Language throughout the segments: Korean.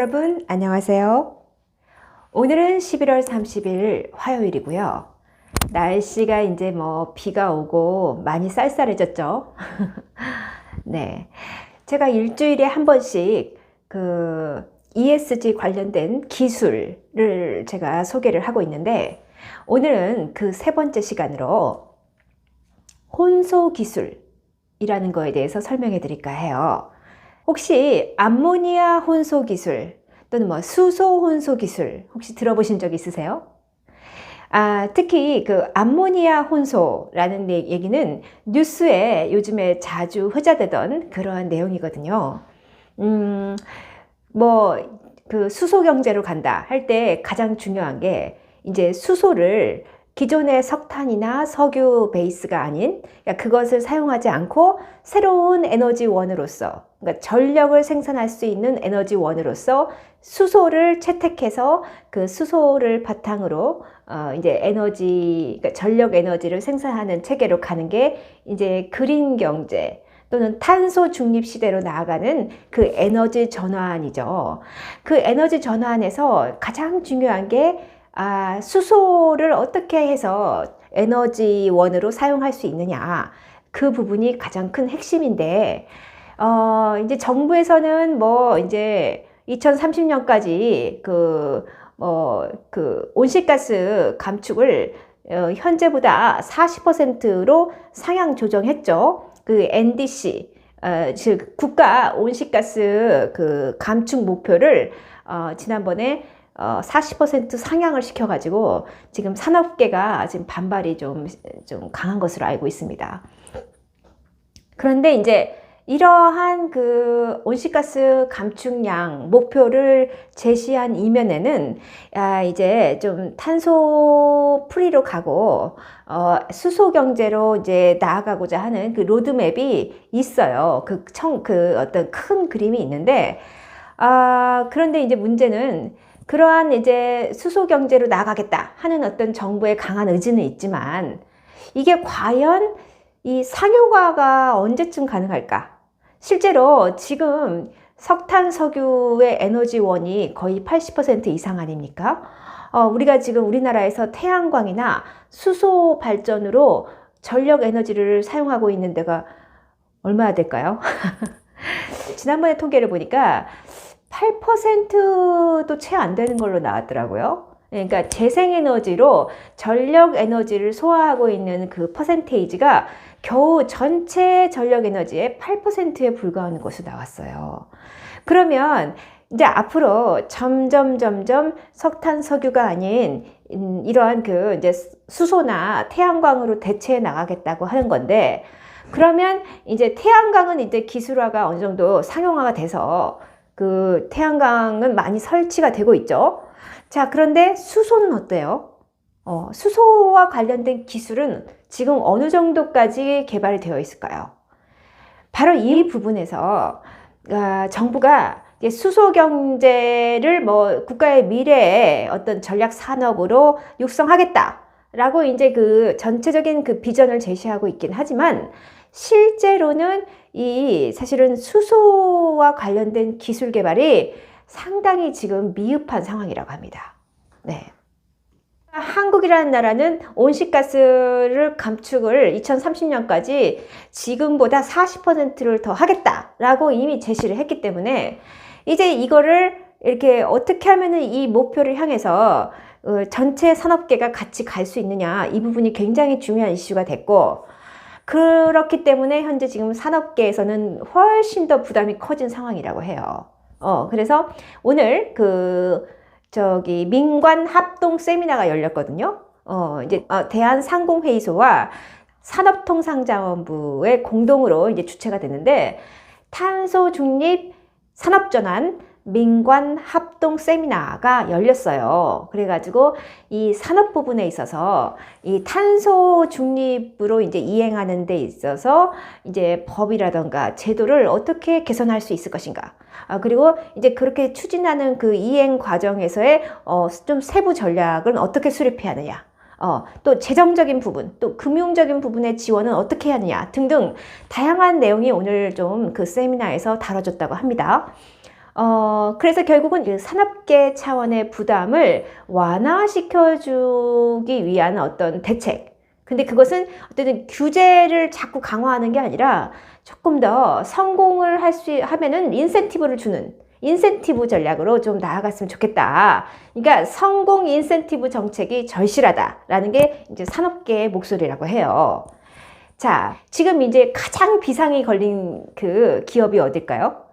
여러분, 안녕하세요. 오늘은 11월 30일 화요일이고요. 날씨가 이제 비가 오고 많이 쌀쌀해졌죠. 네. 제가 일주일에 한 번씩 ESG 관련된 기술을 제가 소개를 하고 있는데, 오늘은 그 세 번째 시간으로 혼소 기술이라는 거에 대해서 설명해 드릴까 해요. 혹시 암모니아 혼소 기술 또는 수소 혼소 기술 혹시 들어보신 적 있으세요? 특히 그 암모니아 혼소라는 얘기는 뉴스에 요즘에 자주 회자되던 그러한 내용이거든요. 그 수소 경제로 간다 할 때 가장 중요한 게 이제 수소를 기존의 석탄이나 석유 베이스가 아닌, 그러니까 그것을 사용하지 않고 새로운 에너지원으로서, 그러니까 전력을 생산할 수 있는 에너지원으로서 수소를 채택해서 그 수소를 바탕으로 이제 그러니까 전력 에너지를 생산하는 체계로 가는 게 이제 그린 경제 또는 탄소 중립 시대로 나아가는 그 에너지 전환이죠. 그 에너지 전환에서 가장 중요한 게 수소를 어떻게 해서 에너지원으로 사용할 수 있느냐, 그 부분이 가장 큰 핵심인데, 이제 정부에서는 이제 2030년까지 온실가스 감축을 현재보다 40%로 상향 조정했죠. 그 NDC, 즉 국가 온실가스 감축 목표를 지난번에 40% 상향을 시켜가지고 지금 산업계가 지금 반발이 좀 강한 것으로 알고 있습니다. 그런데 이제 이러한 그 온실가스 감축량 목표를 제시한 이면에는 이제 좀 탄소 프리로 가고 수소 경제로 이제 나아가고자 하는 그 로드맵이 있어요. 어떤 큰 그림이 있는데, 그런데 이제 문제는 그러한 이제 수소 경제로 나가겠다 하는 어떤 정부의 강한 의지는 있지만, 이게 과연 이 상용화가 언제쯤 가능할까? 실제로 지금 석탄, 석유의 에너지원이 거의 80% 이상 아닙니까? 우리가 지금 우리나라에서 태양광이나 수소 발전으로 전력 에너지를 사용하고 있는 데가 얼마나 될까요? 지난번에 통계를 보니까 8%도 채 안 되는 걸로 나왔더라고요. 그러니까 재생에너지로 전력 에너지를 소화하고 있는 그 퍼센테이지가 겨우 전체 전력 에너지의 8%에 불과하는 것으로 나왔어요. 그러면 이제 앞으로 점점 석탄, 석유가 아닌 이러한 이제 수소나 태양광으로 대체해 나가겠다고 하는 건데, 그러면 이제 태양광은 이제 기술화가 어느 정도 상용화가 돼서 그 태양광은 많이 설치가 되고 있죠. 자, 그런데 수소는 어때요? 수소와 관련된 기술은 지금 어느 정도까지 개발이 되어 있을까요? 바로 이 부분에서 정부가 수소 경제를 국가의 미래의 어떤 전략 산업으로 육성하겠다라고 이제 그 전체적인 그 비전을 제시하고 있긴 하지만, 실제로는 사실은 수소와 관련된 기술 개발이 상당히 지금 미흡한 상황이라고 합니다. 네. 한국이라는 나라는 온실가스를 감축을 2030년까지 지금보다 40%를 더 하겠다라고 이미 제시를 했기 때문에, 이제 이거를 이렇게 어떻게 하면은 이 목표를 향해서 전체 산업계가 같이 갈 수 있느냐, 이 부분이 굉장히 중요한 이슈가 됐고, 그렇기 때문에 현재 지금 산업계에서는 훨씬 더 부담이 커진 상황이라고 해요. 그래서 오늘 민관 합동 세미나가 열렸거든요. 이제 대한상공회의소와 산업통상자원부의 공동으로 이제 주최가 됐는데, 탄소 중립 산업전환 민관 합동 세미나가 열렸어요. 그래가지고 이 산업 부분에 있어서 이 탄소 중립으로 이제 이행하는 데 있어서 이제 법이라던가 제도를 어떻게 개선할 수 있을 것인가. 그리고 이제 그렇게 추진하는 그 이행 과정에서의 좀 세부 전략은 어떻게 수립해야 하느냐. 또 재정적인 부분, 또 금융적인 부분의 지원은 어떻게 해야 하느냐 등등 다양한 내용이 오늘 좀 그 세미나에서 다뤄졌다고 합니다. 그래서 결국은 그 산업계 차원의 부담을 완화시켜주기 위한 어떤 대책. 근데 그것은 어쨌든 규제를 자꾸 강화하는 게 아니라 조금 더 성공을 하면은 인센티브를 주는 인센티브 전략으로 좀 나아갔으면 좋겠다. 그러니까 성공 인센티브 정책이 절실하다라는 게 이제 산업계의 목소리라고 해요. 자, 지금 이제 가장 비상이 걸린 그 기업이 어딜까요?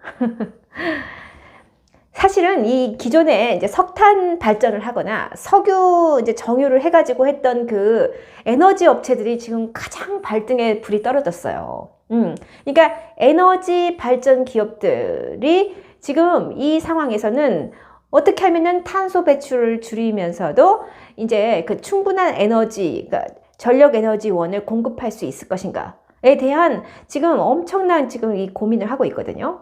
사실은 이 기존에 이제 석탄 발전을 하거나 석유 이제 정유를 해가지고 했던 그 에너지 업체들이 지금 가장 발등에 불이 떨어졌어요. 그러니까 에너지 발전 기업들이 지금 이 상황에서는 어떻게 하면은 탄소 배출을 줄이면서도 이제 그 충분한 에너지, 그러니까 전력 에너지원을 공급할 수 있을 것인가에 대한 지금 엄청난 지금 이 고민을 하고 있거든요.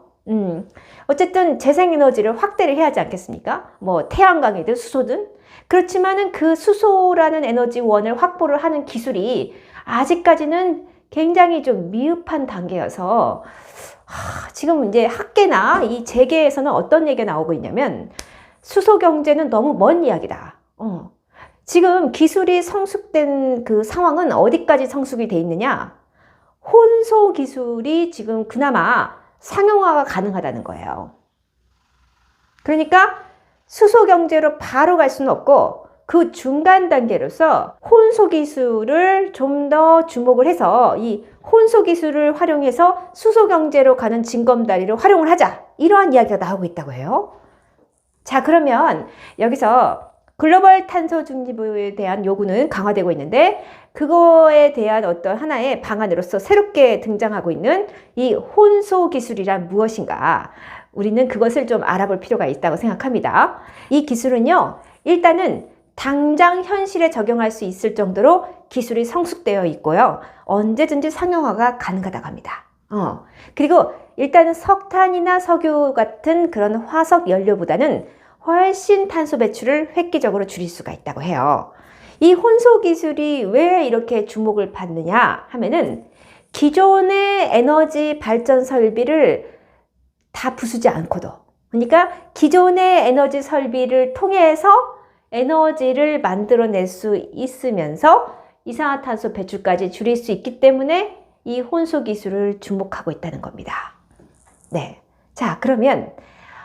어쨌든 재생에너지를 확대를 해야 하지 않겠습니까? 뭐 태양광이든 수소든. 그렇지만은 그 수소라는 에너지원을 확보를 하는 기술이 아직까지는 굉장히 좀 미흡한 단계여서 지금 이제 학계나 이 재계에서는 어떤 얘기가 나오고 있냐면 수소 경제는 너무 먼 이야기다. 지금 기술이 성숙된 그 상황은 어디까지 성숙이 돼 있느냐? 혼소 기술이 지금 그나마 상용화가 가능하다는 거예요. 그러니까 수소 경제로 바로 갈 수는 없고 그 중간 단계로서 혼소 기술을 좀 더 주목을 해서 이 혼소 기술을 활용해서 수소 경제로 가는 징검다리를 활용을 하자. 이러한 이야기가 나오고 있다고 해요. 자, 그러면 여기서 글로벌 탄소 중립에 대한 요구는 강화되고 있는데 그거에 대한 어떤 하나의 방안으로서 새롭게 등장하고 있는 이 혼소 기술이란 무엇인가? 우리는 그것을 좀 알아볼 필요가 있다고 생각합니다. 이 기술은요, 일단은 당장 현실에 적용할 수 있을 정도로 기술이 성숙되어 있고요. 언제든지 상용화가 가능하다고 합니다. 그리고 일단은 석탄이나 석유 같은 그런 화석 연료보다는 훨씬 탄소 배출을 획기적으로 줄일 수가 있다고 해요. 이 혼소 기술이 왜 이렇게 주목을 받느냐 하면은 기존의 에너지 발전 설비를 다 부수지 않고도, 그러니까 기존의 에너지 설비를 통해서 에너지를 만들어낼 수 있으면서 이산화탄소 배출까지 줄일 수 있기 때문에 이 혼소 기술을 주목하고 있다는 겁니다. 네. 자, 그러면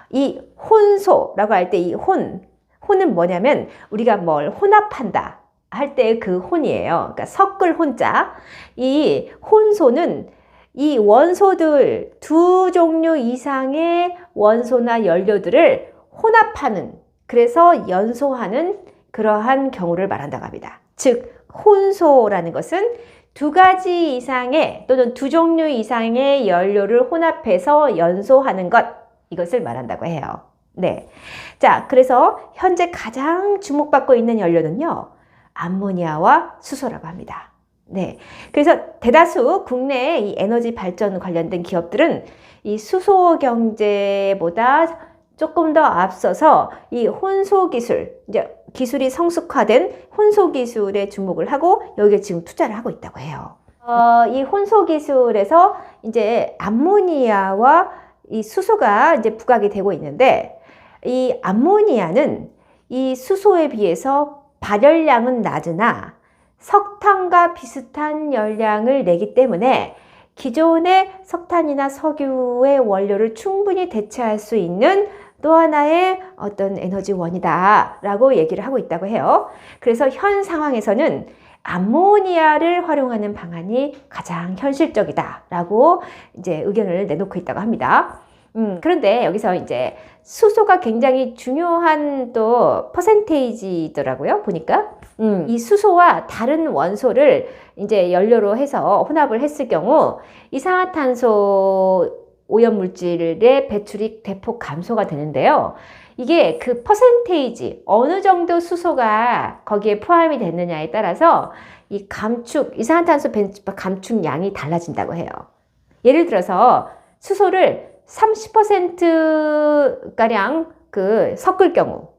이 혼소라고 할 때 이 혼은 뭐냐면 우리가 뭘 혼합한다 할 때 그 혼이에요. 그러니까 섞을 혼자. 이 혼소는 이 원소들 두 종류 이상의 원소나 연료들을 혼합하는, 그래서 연소하는 그러한 경우를 말한다고 합니다. 즉 혼소라는 것은 두 가지 이상의 또는 두 종류 이상의 연료를 혼합해서 연소하는 것, 이것을 말한다고 해요. 네. 자, 그래서 현재 가장 주목받고 있는 연료는요, 암모니아와 수소라고 합니다. 네. 그래서 대다수 국내 이 에너지 발전 관련된 기업들은 이 수소 경제보다 조금 더 앞서서 이 혼소 기술, 이제 기술이 성숙화된 혼소 기술에 주목을 하고 여기에 지금 투자를 하고 있다고 해요. 이 혼소 기술에서 이제 암모니아와 이 수소가 이제 부각이 되고 있는데, 이 암모니아는 이 수소에 비해서 발열량은 낮으나 석탄과 비슷한 열량을 내기 때문에 기존의 석탄이나 석유의 원료를 충분히 대체할 수 있는 또 하나의 어떤 에너지원이다 라고 얘기를 하고 있다고 해요. 그래서 현 상황에서는 암모니아를 활용하는 방안이 가장 현실적이다 라고 이제 의견을 내놓고 있다고 합니다. 그런데 여기서 이제 수소가 굉장히 중요한 또 퍼센테이지더라고요, 보니까. 이 수소와 다른 원소를 이제 연료로 해서 혼합을 했을 경우 이산화탄소 오염물질의 배출이 대폭 감소가 되는데요. 이게 그 퍼센테이지, 어느 정도 수소가 거기에 포함이 됐느냐에 따라서 이 이산화탄소 감축량이 달라진다고 해요. 예를 들어서 수소를 30%가량 그 섞을 경우,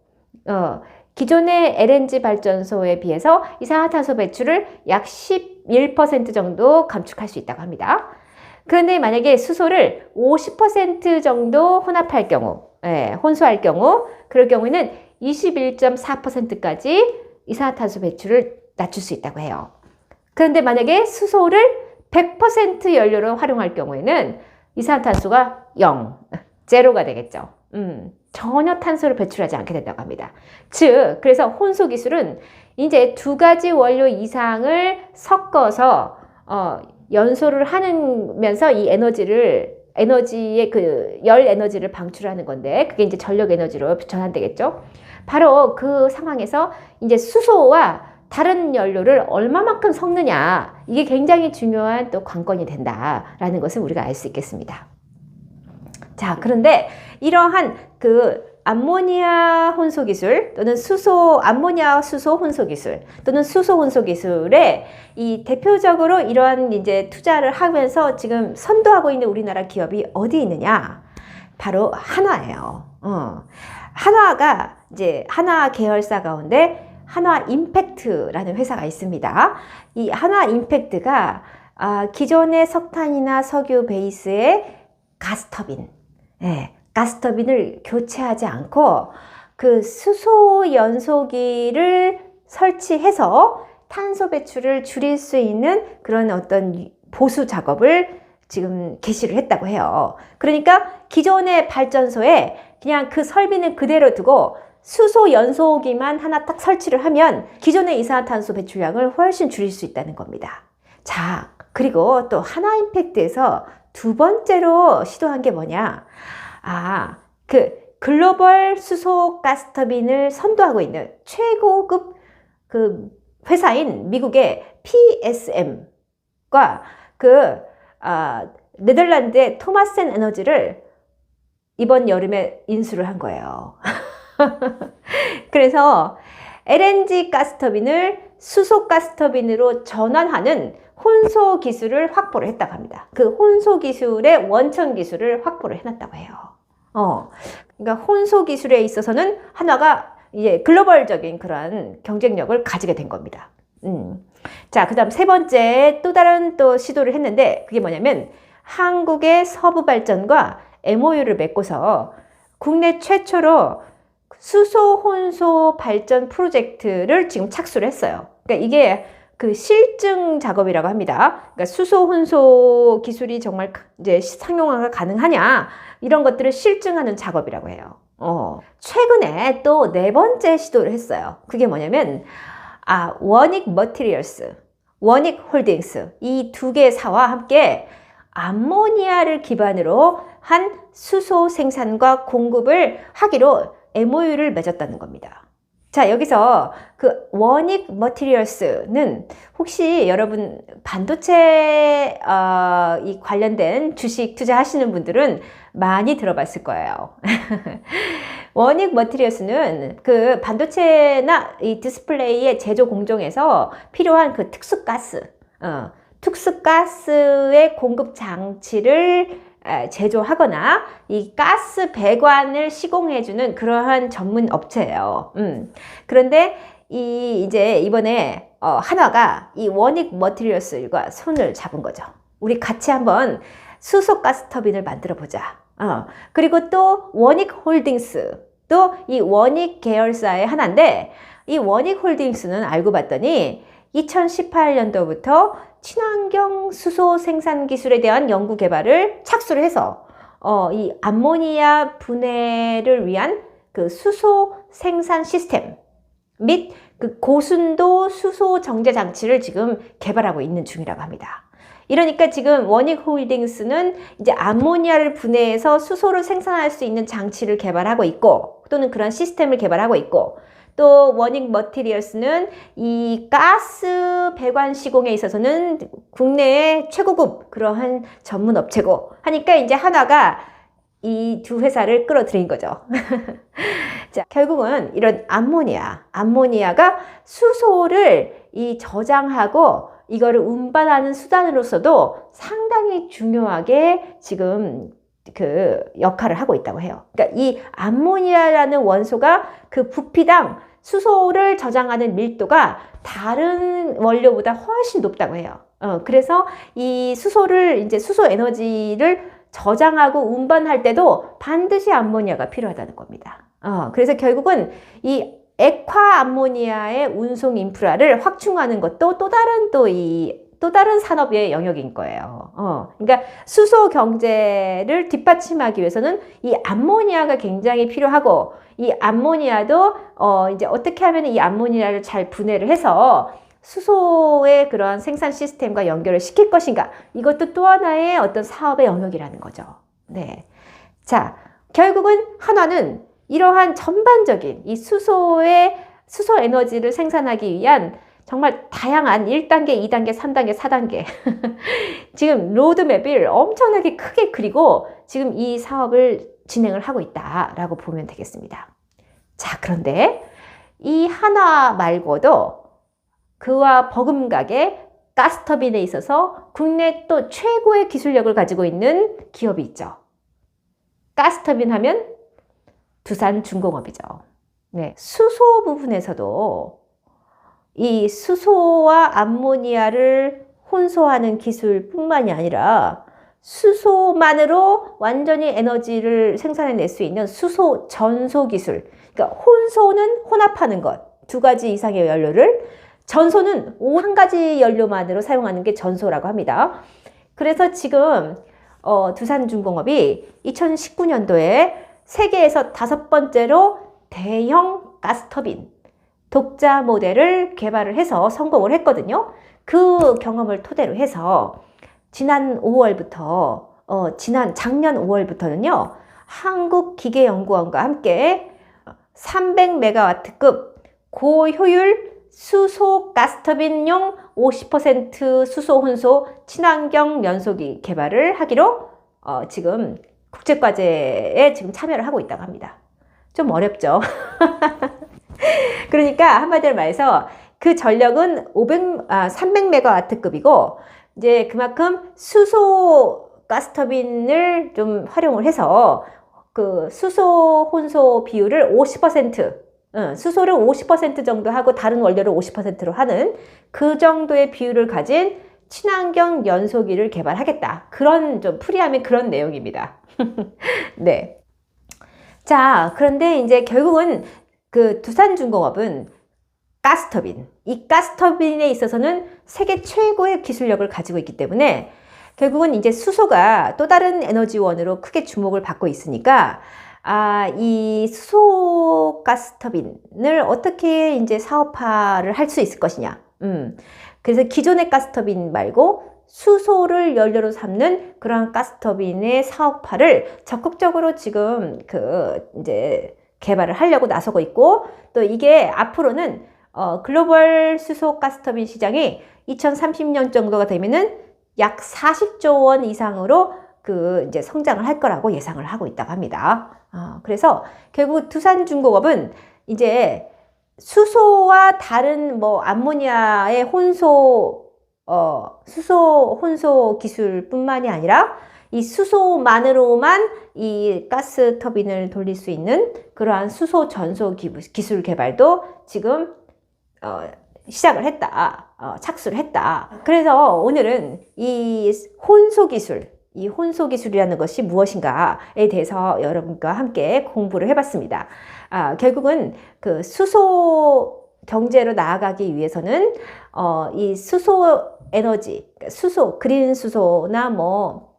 기존의 LNG 발전소에 비해서 이산화탄소 배출을 약 11% 정도 감축할 수 있다고 합니다. 그런데 만약에 수소를 50% 정도 혼합할 경우, 예, 혼수할 경우, 그럴 경우에는 21.4%까지 이산화탄소 배출을 낮출 수 있다고 해요. 그런데 만약에 수소를 100% 연료로 활용할 경우에는 이산화탄소가 0, 제로가 되겠죠. 전혀 탄소를 배출하지 않게 된다고 합니다. 즉, 그래서 혼소 기술은 이제 두 가지 원료 이상을 섞어서 연소를 하면서 이 에너지의 그 열 에너지를 방출하는 건데, 그게 이제 전력 에너지로 전환되겠죠. 바로 그 상황에서 이제 수소와 다른 연료를 얼마만큼 섞느냐, 이게 굉장히 중요한 또 관건이 된다라는 것을 우리가 알 수 있겠습니다. 자, 그런데 이러한 그 암모니아 혼소 기술 또는 암모니아 수소 혼소 기술 또는 수소 혼소 기술에 이 대표적으로 이러한 이제 투자를 하면서 지금 선도하고 있는 우리나라 기업이 어디 있느냐? 바로 한화예요. 한화가 이제 한화 계열사 가운데 한화 임팩트라는 회사가 있습니다. 이 한화 임팩트가 기존의 석탄이나 석유 베이스의 가스터빈, 가스터빈을 교체하지 않고 그 수소 연소기를 설치해서 탄소 배출을 줄일 수 있는 그런 어떤 보수 작업을 지금 개시를 했다고 해요. 그러니까 기존의 발전소에 그냥 그 설비는 그대로 두고 수소 연소기만 하나 딱 설치를 하면 기존의 이산화탄소 배출량을 훨씬 줄일 수 있다는 겁니다. 자, 그리고 또 한화임팩트에서 두 번째로 시도한 게 뭐냐? 그 글로벌 수소 가스터빈을 선도하고 있는 최고급 그 회사인 미국의 PSM과 네덜란드의 토마센 에너지를 이번 여름에 인수를 한 거예요. 그래서 LNG 가스터빈을 수소 가스터빈으로 전환하는 혼소 기술을 확보를 했다고 합니다. 그 혼소 기술의 원천 기술을 확보를 해놨다고 해요. 그러니까 혼소 기술에 있어서는 한화가 이제 글로벌적인 그런 경쟁력을 가지게 된 겁니다. 자, 그 다음 세 번째 또 다른 시도를 했는데, 그게 뭐냐면 한국의 서부발전과 MOU를 맺고서 국내 최초로 수소 혼소 발전 프로젝트를 지금 착수를 했어요. 그러니까 이게 그 실증 작업이라고 합니다. 그러니까 수소 혼소 기술이 정말 이제 상용화가 가능하냐, 이런 것들을 실증하는 작업이라고 해요. 최근에 또 네 번째 시도를 했어요. 그게 뭐냐면 원익 머티리얼스, 원익 홀딩스, 이 두 개 사와 함께 암모니아를 기반으로 한 수소 생산과 공급을 하기로 MOU를 맺었다는 겁니다. 자, 여기서 그 원익 머티리얼스는 혹시 여러분 반도체 이 관련된 주식 투자하시는 분들은 많이 들어봤을 거예요. 원익 머티리얼스는 그 반도체나 이 디스플레이의 제조 공정에서 필요한 그 특수가스의 공급 장치를 제조하거나 이 가스 배관을 시공해주는 그러한 전문 업체예요. 그런데 이제 이번에 한화가 이 원익 머티리얼스과 손을 잡은 거죠. 우리 같이 한번 수소 가스 터빈을 만들어 보자. 그리고 또 원익 홀딩스, 또 이 원익 계열사의 하나인데, 이 원익 홀딩스는 알고 봤더니 2018년도부터 친환경 수소 생산 기술에 대한 연구 개발을 착수를 해서 이 암모니아 분해를 위한 그 수소 생산 시스템 및 그 고순도 수소 정제 장치를 지금 개발하고 있는 중이라고 합니다. 이러니까 지금 원익 홀딩스는 이제 암모니아를 분해해서 수소를 생산할 수 있는 장치를 개발하고 있고, 또는 그런 시스템을 개발하고 있고, 또 원익 머티리얼스는 이 가스 배관 시공에 있어서는 국내의 최고급 그러한 전문 업체고 하니까 이제 한화가 이 두 회사를 끌어들인 거죠. 자, 결국은 이런 암모니아가 수소를 이 저장하고 이거를 운반하는 수단으로서도 상당히 중요하게 지금 그 역할을 하고 있다고 해요. 그러니까 이 암모니아라는 원소가 그 부피당 수소를 저장하는 밀도가 다른 원료보다 훨씬 높다고 해요. 그래서 이 수소 에너지를 저장하고 운반할 때도 반드시 암모니아가 필요하다는 겁니다. 그래서 결국은 이 액화 암모니아의 운송 인프라를 확충하는 것도 또 다른 산업의 영역인 거예요. 그러니까 수소 경제를 뒷받침하기 위해서는 이 암모니아가 굉장히 필요하고, 이 암모니아도 이제 어떻게 하면 이 암모니아를 잘 분해를 해서 수소의 그러한 생산 시스템과 연결을 시킬 것인가, 이것도 또 하나의 어떤 사업의 영역이라는 거죠. 네. 자, 결국은 한화는 이러한 전반적인 이 수소 에너지를 생산하기 위한 정말 다양한 1단계, 2단계, 3단계, 4단계 지금 로드맵을 엄청나게 크게 그리고 지금 이 사업을 진행을 하고 있다라고 보면 되겠습니다. 자, 그런데 이 한화 말고도 그와 버금가게 가스터빈에 있어서 국내 또 최고의 기술력을 가지고 있는 기업이 있죠. 가스터빈 하면 두산중공업이죠. 네, 수소 부분에서도 이 수소와 암모니아를 혼소하는 기술뿐만이 아니라 수소만으로 완전히 에너지를 생산해낼 수 있는 수소 전소 기술, 그러니까 혼소는 혼합하는 것, 2가지 이상의 연료를, 전소는 한 가지 연료만으로 사용하는 게 전소라고 합니다. 그래서 지금 두산중공업이 2019년도에 세계에서 5번째로 대형 가스터빈 독자 모델을 개발을 해서 성공을 했거든요. 그 경험을 토대로 해서 작년 5월부터는요, 한국기계연구원과 함께 300메가와트급 고효율 수소 가스터빈용 50% 수소 혼소 친환경 연소기 개발을 하기로 지금 국제과제에 지금 참여를 하고 있다고 합니다. 좀 어렵죠? 그러니까 한마디로 말해서 그 전력은 300메가와트급이고, 이제 그만큼 수소 가스터빈을 좀 활용을 해서 그 수소 혼소 비율을 50%, 수소를 50% 정도 하고 다른 원료를 50%로 하는 그 정도의 비율을 가진 친환경 연소기를 개발하겠다. 그런 좀 프리하면 그런 내용입니다. 네. 자, 그런데 이제 결국은 그 두산중공업은 가스터빈, 이 가스터빈에 있어서는 세계 최고의 기술력을 가지고 있기 때문에 결국은 이제 수소가 또 다른 에너지원으로 크게 주목을 받고 있으니까 이 수소 가스터빈을 어떻게 이제 사업화를 할 수 있을 것이냐. 그래서 기존의 가스터빈 말고 수소를 연료로 삼는 그러한 가스터빈의 사업화를 적극적으로 지금 이제 개발을 하려고 나서고 있고, 또 이게 앞으로는 글로벌 수소 가스터빈 시장이 2030년 정도가 되면은 약 40조 원 이상으로 이제 성장을 할 거라고 예상을 하고 있다고 합니다. 그래서 결국 두산중공업은 이제 수소와 다른 암모니아의 수소 혼소 기술뿐만이 아니라 이 수소만으로만 이 가스 터빈을 돌릴 수 있는 그러한 수소 전소 기술 개발도 지금 시작을 했다. 착수를 했다. 그래서 오늘은 이 혼소 기술이라는 것이 무엇인가에 대해서 여러분과 함께 공부를 해봤습니다. 결국은 그 수소 경제로 나아가기 위해서는 이 수소 에너지, 수소, 그린 수소나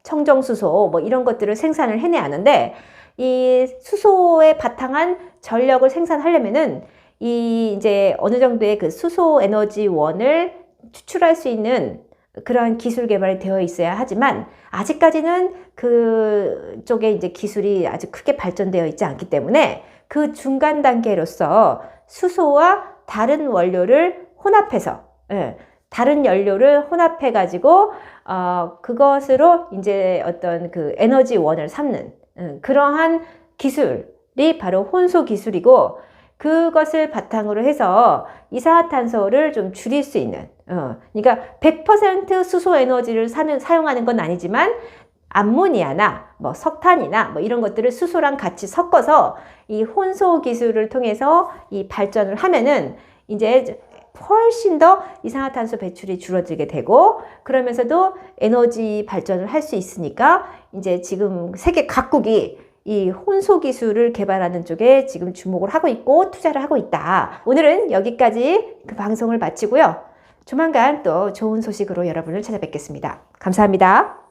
청정 수소 이런 것들을 생산을 해내야 하는데, 이 수소에 바탕한 전력을 생산하려면은 이제 어느 정도의 그 수소 에너지원을 추출할 수 있는 그러한 기술 개발이 되어 있어야 하지만, 아직까지는 그쪽에 이제 기술이 아주 크게 발전되어 있지 않기 때문에 그 중간 단계로서 수소와 다른 원료를 혼합해서, 다른 연료를 혼합해 가지고 그것으로 이제 어떤 그 에너지원을 삼는 그러한 기술이 바로 혼소 기술이고, 그것을 바탕으로 해서 이산화탄소를 좀 줄일 수 있는, 그러니까 100% 수소 에너지를 사용하는 건 아니지만 암모니아나 석탄이나 이런 것들을 수소랑 같이 섞어서 이 혼소 기술을 통해서 이 발전을 하면은 이제 훨씬 더 이산화탄소 배출이 줄어들게 되고, 그러면서도 에너지 발전을 할 수 있으니까 이제 지금 세계 각국이 이 혼소 기술을 개발하는 쪽에 지금 주목을 하고 있고 투자를 하고 있다. 오늘은 여기까지 그 방송을 마치고요. 조만간 또 좋은 소식으로 여러분을 찾아뵙겠습니다. 감사합니다.